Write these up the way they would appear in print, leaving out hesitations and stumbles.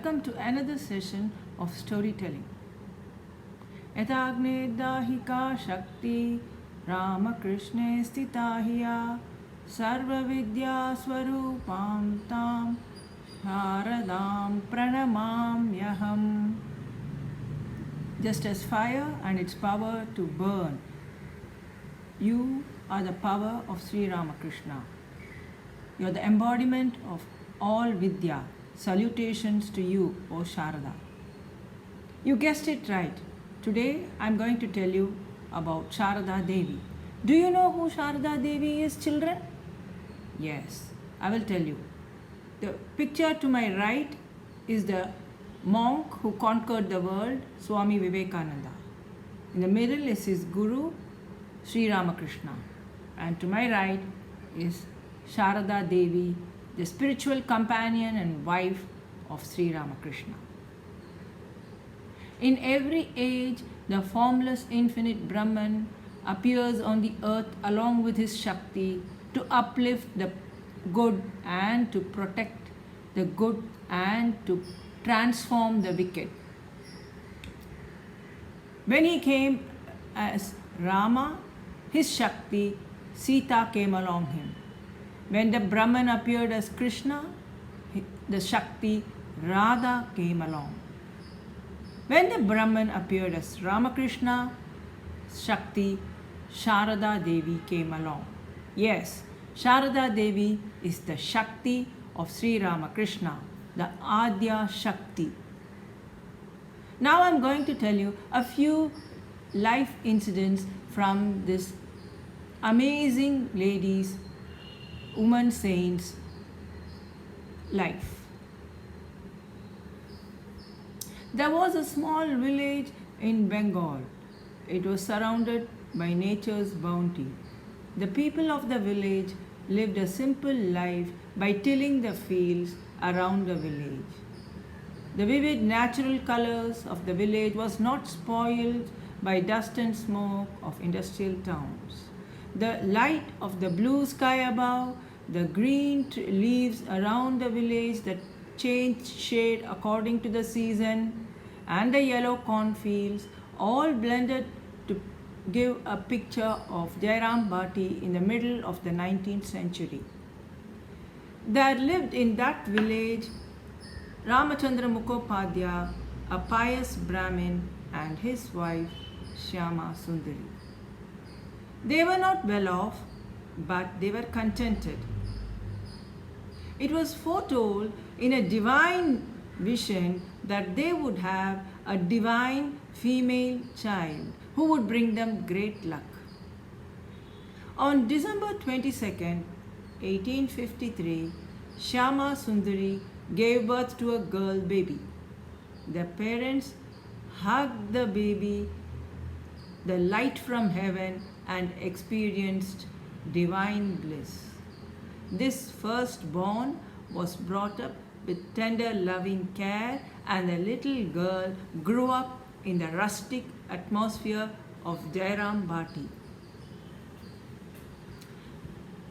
welcome to another session of storytelling. Yathagne dahika shakti Ramakrishne stitahiya Sarva vidya swarupam tam Sharadam pranamamyaham. Just as fire and its power to burn, you are the power of Sri Ramakrishna. You are the embodiment of all Vidya. Salutations to you, O Sharada. You guessed it right. Today I am going to tell you about Sharada Devi. Do you know who Sharada Devi is, children? Yes, I will tell you. The picture to my right is the monk who conquered the world, Swami Vivekananda. In the middle is his guru, Sri Ramakrishna. And to my right is Sharada Devi, the spiritual companion and wife of Sri Ramakrishna. In every age, the formless infinite Brahman appears on the earth along with his Shakti to uplift the good and to protect the good and to transform the wicked. When he came as Rama, his Shakti, Sita, came along him. When the Brahman appeared as Krishna, the Shakti, Radha, came along. When the Brahman appeared as Ramakrishna, Shakti, Sharada Devi came along. Yes, Sharada Devi is the Shakti of Sri Ramakrishna, the Adya Shakti. Now I am going to tell you a few life incidents from this amazing lady's, woman saint's life. There was a small village in Bengal. It was surrounded by nature's bounty. The people of the village lived a simple life by tilling the fields around the village. The vivid natural colors of the village was not spoiled by dust and smoke of industrial towns. The light of the blue sky above, the green leaves around the village that changed shade according to the season, and the yellow cornfields all blended to give a picture of Jairam Bhati in the middle of the 19th century. There lived in that village Ramachandra Mukhopadhyaya, a pious Brahmin, and his wife Shyama Sundari. They were not well off, but they were contented. It was foretold in a divine vision that they would have a divine female child who would bring them great luck. On December 22nd, 1853, Shyama Sundari gave birth to a girl baby. The parents hugged the baby, the light from heaven, and experienced divine bliss. This firstborn was brought up with tender loving care, and the little girl grew up in the rustic atmosphere of Jairam Bhati.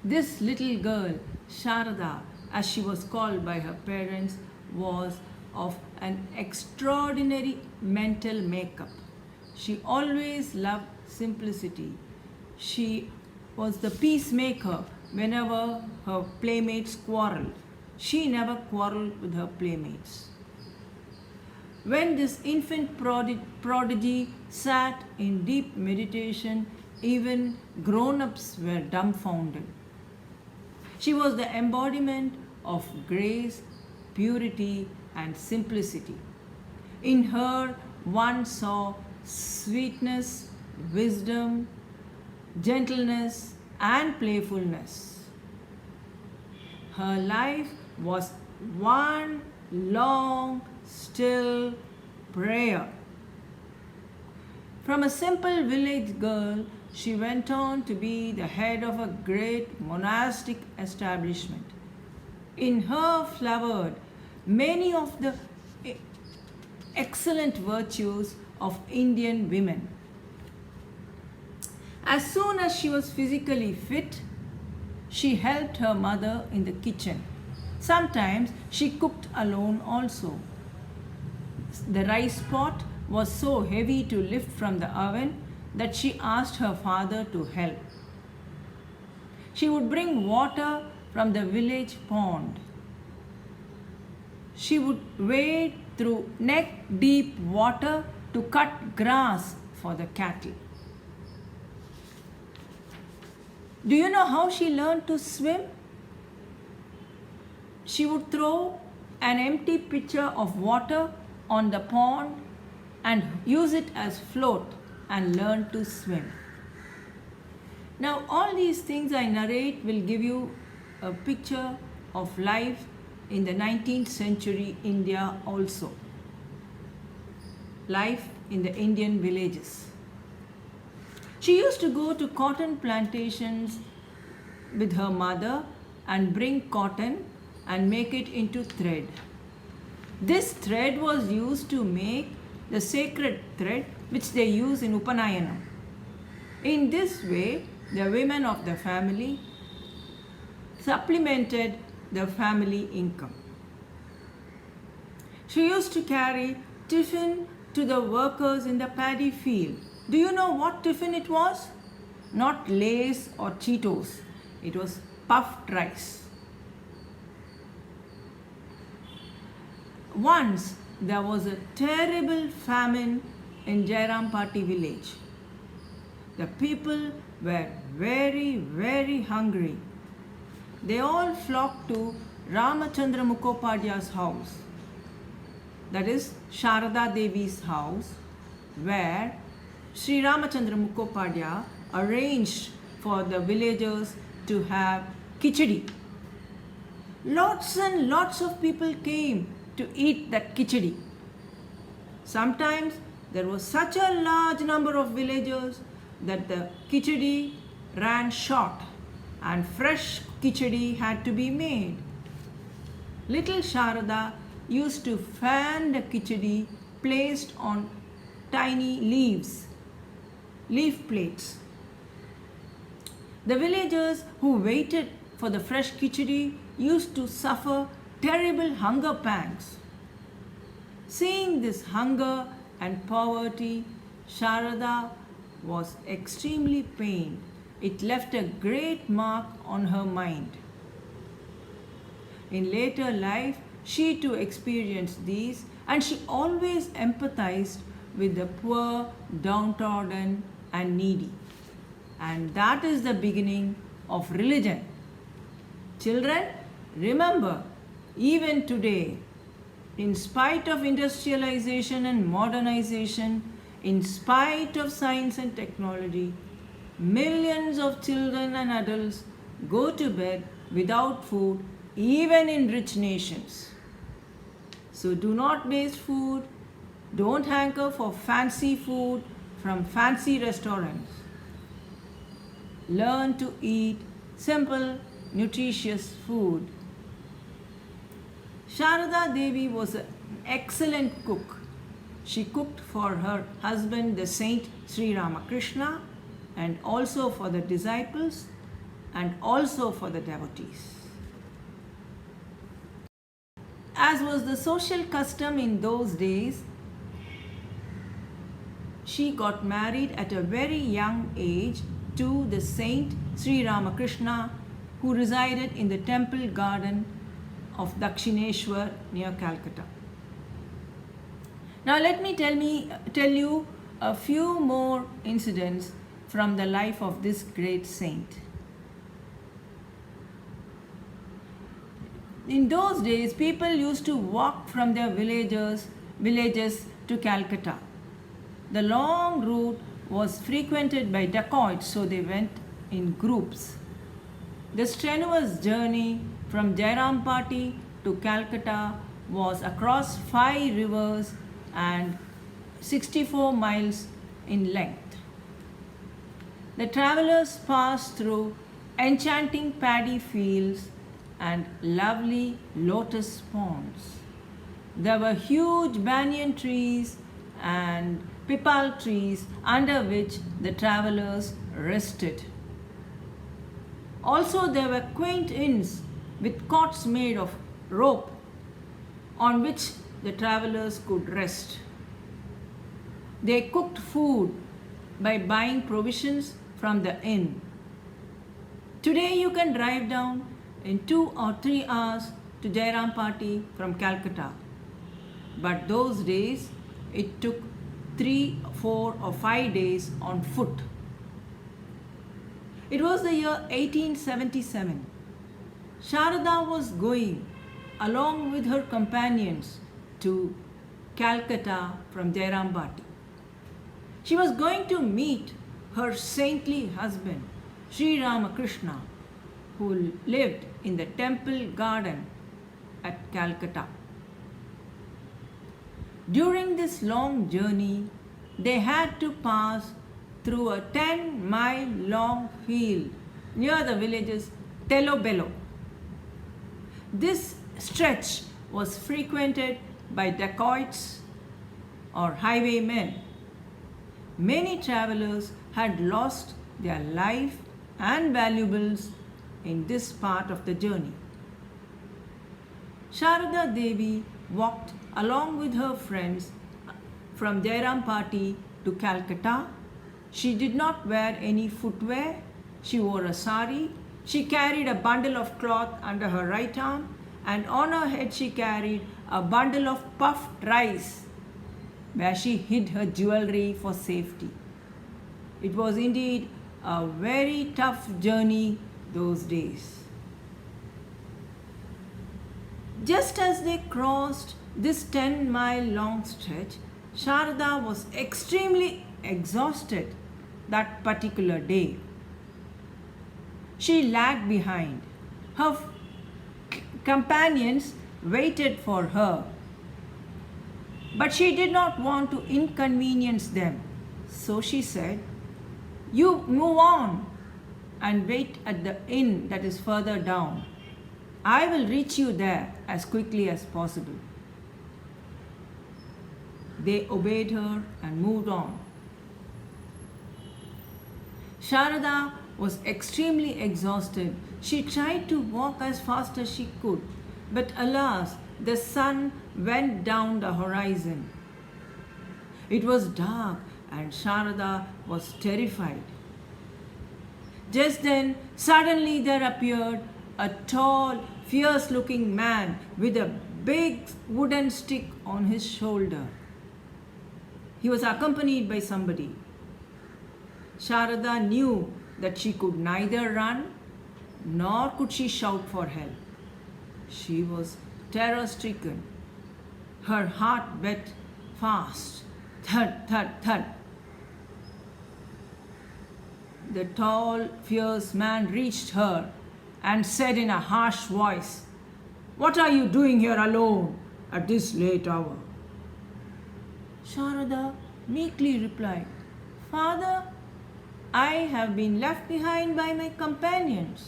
This little girl, Sharada, as she was called by her parents, was of an extraordinary mental makeup. She always loved simplicity. She was the peacemaker whenever her playmates quarreled. She never quarreled with her playmates. When this infant prodigy sat in deep meditation, even grown-ups were dumbfounded. She was the embodiment of grace, purity, and simplicity. In her, one saw sweetness, wisdom, gentleness, and playfulness. Her life was one long, still prayer. From a simple village girl, she went on to be the head of a great monastic establishment. In her flowered many of the excellent virtues of Indian women. As soon as she was physically fit, she helped her mother in the kitchen. Sometimes she cooked alone also. The rice pot was so heavy to lift from the oven that she asked her father to help. She would bring water from the village pond. She would wade through neck deep water to cut grass for the cattle. Do you know how she learned to swim? She would throw an empty pitcher of water on the pond and use it as float and learn to swim. Now, all these things I narrate will give you a picture of life in the 19th century India also. Life in the Indian villages. She used to go to cotton plantations with her mother and bring cotton and make it into thread. This thread was used to make the sacred thread which they use in Upanayanam. In this way, the women of the family supplemented the family income. She used to carry tiffin to the workers in the paddy field. Do you know what tiffin it was? Not Lays or Cheetos. It was puffed rice. Once there was a terrible famine in Jairampati village. The people were very, very hungry. They all flocked to Ramachandra Mukhopadhyay's house, that is Sharada Devi's house, where Sri Ramachandra Mukhopadhyay arranged for the villagers to have khichdi. Lots and lots of people came to eat that khichdi. Sometimes there was such a large number of villagers that the khichdi ran short and fresh khichdi had to be made. Little Sharada used to fan the khichdi placed on tiny leaf plates. The villagers who waited for the fresh khichdi used to suffer terrible hunger pangs. Seeing this hunger and poverty, Sharada was extremely pained. It left a great mark on her mind. In later life, she too experienced these, and she always empathized with the poor, downtrodden, and needy. And that is the beginning of religion. Children, remember, even today, in spite of industrialization and modernization, in spite of science and technology, millions of children and adults go to bed without food, even in rich nations. So do not waste food. Don't hanker for fancy food from fancy restaurants. Learn to eat simple, nutritious food. Sharada Devi was an excellent cook. She cooked for her husband, the saint Sri Ramakrishna, and also for the disciples, and also for the devotees. As was the social custom in those days, she got married at a very young age to the saint Sri Ramakrishna, who resided in the temple garden of Dakshineshwar near Calcutta. Now let me tell you a few more incidents from the life of this great saint. In those days, people used to walk from their villages to Calcutta. The long route was frequented by dacoits, so they went in groups. The strenuous journey from Jairampati to Calcutta was across 5 rivers and 64 miles in length. The travelers passed through enchanting paddy fields and lovely lotus ponds. There were huge banyan trees and pipal trees under which the travelers rested. Also, there were quaint inns with cots made of rope on which the travelers could rest. They cooked food by buying provisions from the inn. Today you can drive down in 2 or 3 hours to Jairampati from Calcutta. But those days it took 3, 4 or 5 days on foot. It was the year 1877. Sharada was going along with her companions to Calcutta from Jairampati. She was going to meet her saintly husband, Sri Ramakrishna, who lived in the temple garden at Calcutta. During this long journey, they had to pass through a 10-mile long field near the villages Telobello. This stretch was frequented by dacoits or highwaymen. Many travelers had lost their life and valuables in this part of the journey. Sharada Devi walked along with her friends from Jairampati to Calcutta. She did not wear any footwear. She wore a sari. She carried a bundle of cloth under her right arm, and on her head she carried a bundle of puffed rice where she hid her jewelry for safety. It was indeed a very tough journey those days. Just as they crossed this 10-mile long stretch, Sharada was extremely exhausted that particular day. She lagged behind. Her companions waited for her, but she did not want to inconvenience them. So she said, "You move on and wait at the inn that is further down. I will reach you there as quickly as possible." They obeyed her and moved on. Sharada was extremely exhausted. She tried to walk as fast as she could, but alas, the sun went down the horizon. It was dark and Sharada was terrified. Just then, suddenly there appeared a tall, fierce-looking man with a big wooden stick on his shoulder. He was accompanied by somebody. Sharada knew that she could neither run nor could she shout for help. She was terror-stricken. Her heart beat fast. Thud, thud, thud. The tall, fierce man reached her and said in a harsh voice, "What are you doing here alone at this late hour?" Sharada meekly replied, "Father, I have been left behind by my companions.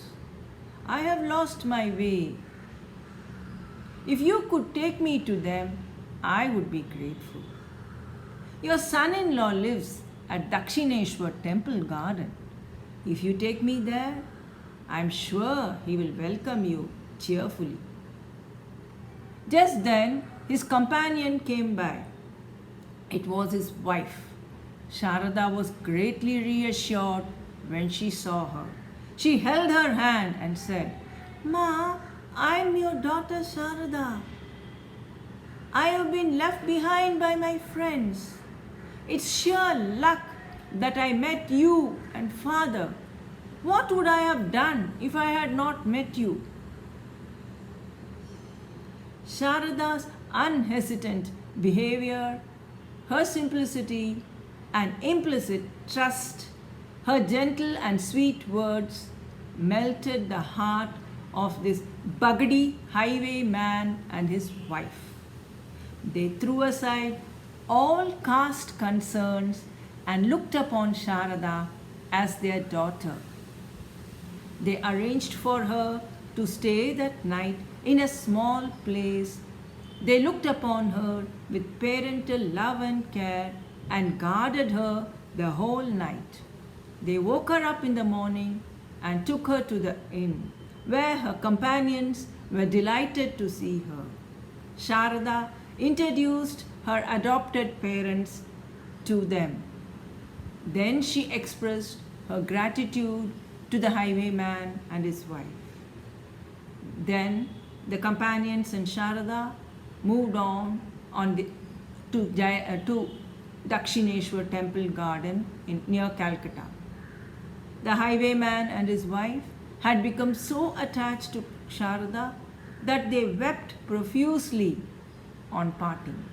I have lost my way. If you could take me to them, I would be grateful. Your son-in-law lives at Dakshineshwar temple garden. If you take me there, I am sure he will welcome you cheerfully." Just then, his companion came by. It was his wife. Sharada was greatly reassured when she saw her. She held her hand and said, "Ma, I am your daughter Sharada. I have been left behind by my friends. It's sheer luck that I met you and father. What would I have done if I had not met you?" Sharada's unhesitant behavior, her simplicity and implicit trust, her gentle and sweet words melted the heart of this buggedy highwayman and his wife. They threw aside all caste concerns and looked upon Sharada as their daughter. They arranged for her to stay that night in a small place. They looked upon her with parental love and care and guarded her the whole night. They woke her up in the morning and took her to the inn, where her companions were delighted to see her. Sharada introduced her adopted parents to them. Then she expressed her gratitude to the highwayman and his wife. Then the companions and Sharada moved to Dakshineshwar temple garden near Calcutta. The highwayman and his wife had become so attached to Sharada that they wept profusely on parting.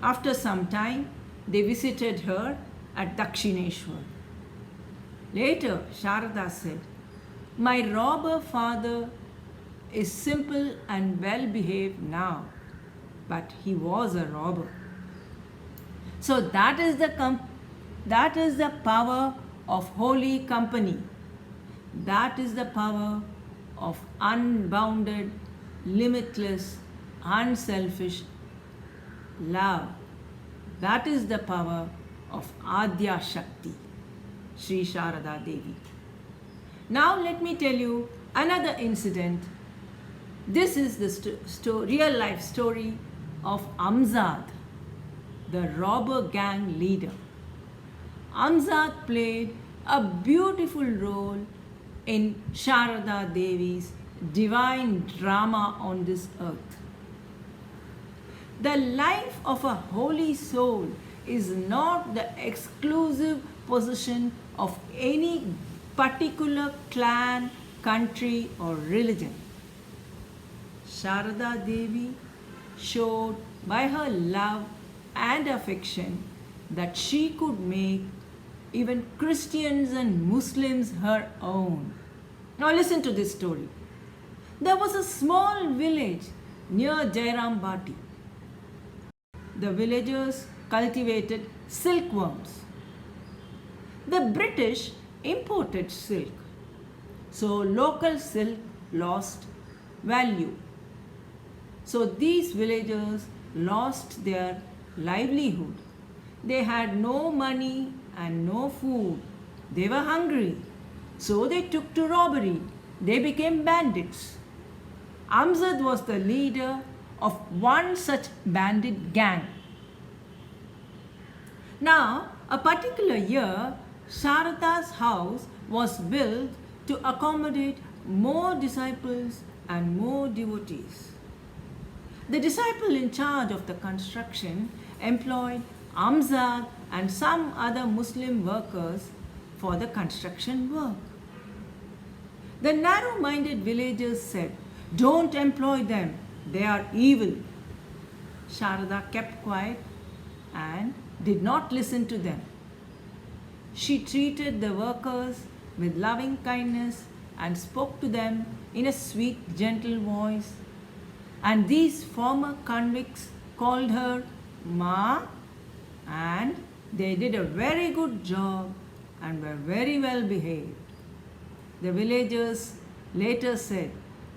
After some time, they visited her at Dakshineshwar. Later, Sharada said, "My robber father is simple and well behaved now, but he was a robber." So that is the power of holy company. That is the power of unbounded, limitless, unselfish love. That is the power of Adya Shakti, Sri Sharada Devi. Now let me tell you another incident. This is the real life story of Amzad, the robber gang leader. Amzad played a beautiful role in Sharada Devi's divine drama on this earth. The life of a holy soul is not the exclusive possession of any particular clan, country, or religion. Sharada Devi showed by her love and affection that she could make even Christians and Muslims her own. Now listen to this story. There was a small village near Jairam Bati. The villagers cultivated silkworms. The British imported silk, so local silk lost value. So these villagers lost their livelihood. They had no money and no food. They were hungry. So they took to robbery. They became bandits. Amzad was the leader of one such bandit gang. Now, a particular year, Sharada's house was built to accommodate more disciples and more devotees. The disciple in charge of the construction employed Amzad and some other Muslim workers for the construction work. The narrow-minded villagers said, "Don't employ them, they are evil." Sharada kept quiet and did not listen to them. She treated the workers with loving kindness and spoke to them in a sweet, gentle voice. And these former convicts called her Ma, and they did a very good job and were very well behaved. The villagers later said,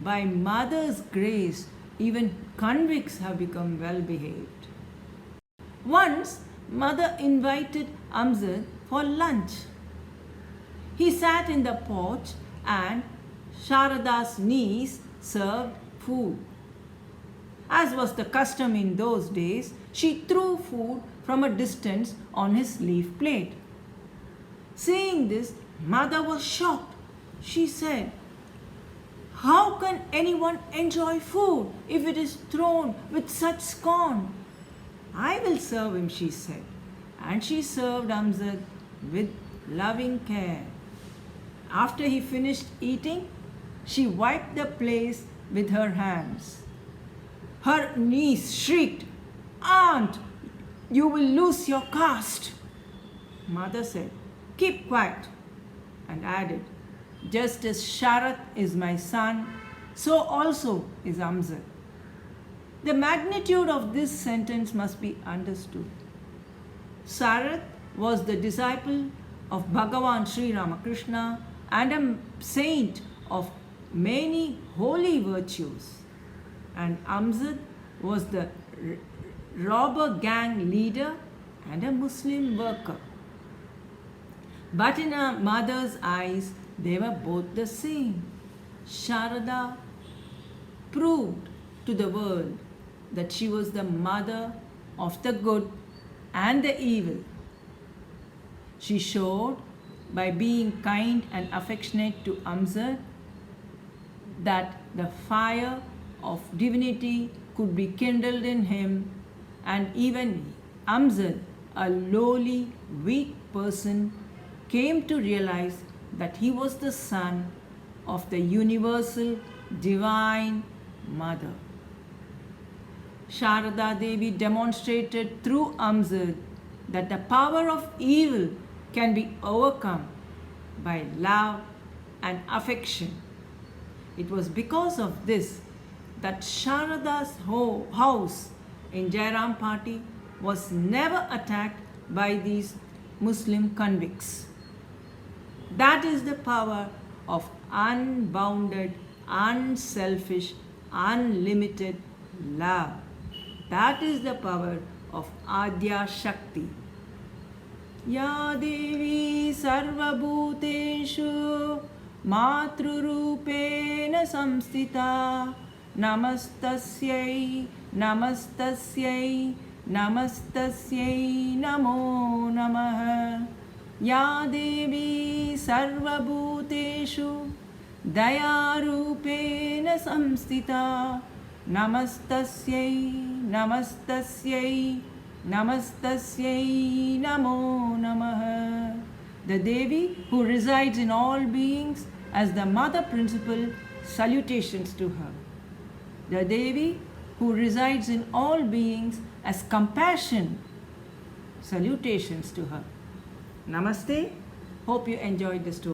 "By Mother's grace, even convicts have become well behaved." Once, Mother invited Amzad for lunch. He sat in the porch and Sharada's niece served food. As was the custom in those days, she threw food from a distance on his leaf plate. Seeing this, Mother was shocked. She said, "How can anyone enjoy food if it is thrown with such scorn?" "I will serve him," she said. And she served Amzad with loving care. After he finished eating, she wiped the place with her hands. Her niece shrieked, "Aunt, you will lose your caste." Mother said, "Keep quiet," and added, "Just as Sharat is my son, so also is Amzad." The magnitude of this sentence must be understood. Sharat was the disciple of Bhagavan Sri Ramakrishna and a saint of many holy virtues. And Amzad was the robber gang leader and a Muslim worker. But in her mother's eyes, they were both the same. Sharada proved to the world that she was the mother of the good and the evil. She showed by being kind and affectionate to Amzad that the fire of divinity could be kindled in him, and even Amzad, a lowly, weak person, came to realize that he was the son of the universal divine mother. Sharada Devi demonstrated through Amzad that the power of evil can be overcome by love and affection. It was because of this that Sharada's house in Jairam Party was never attacked by these Muslim convicts. That is the power of unbounded, unselfish, unlimited love. That is the power of Adya Shakti. Ya Devi Sarvabhuteshu Matrurupena Samstita Namastasyai Namastasyai Namastasyai Namo Namaha. Ya Devi Sarvabhuteshu Dayarupena Samstita Namastasyai Namastasyai Namastasyai Namo Namaha. The Devi who resides in all beings as the Mother Principle, salutations to her. The Devi who resides in all beings as compassion, salutations to her. Namaste. Hope you enjoyed the story.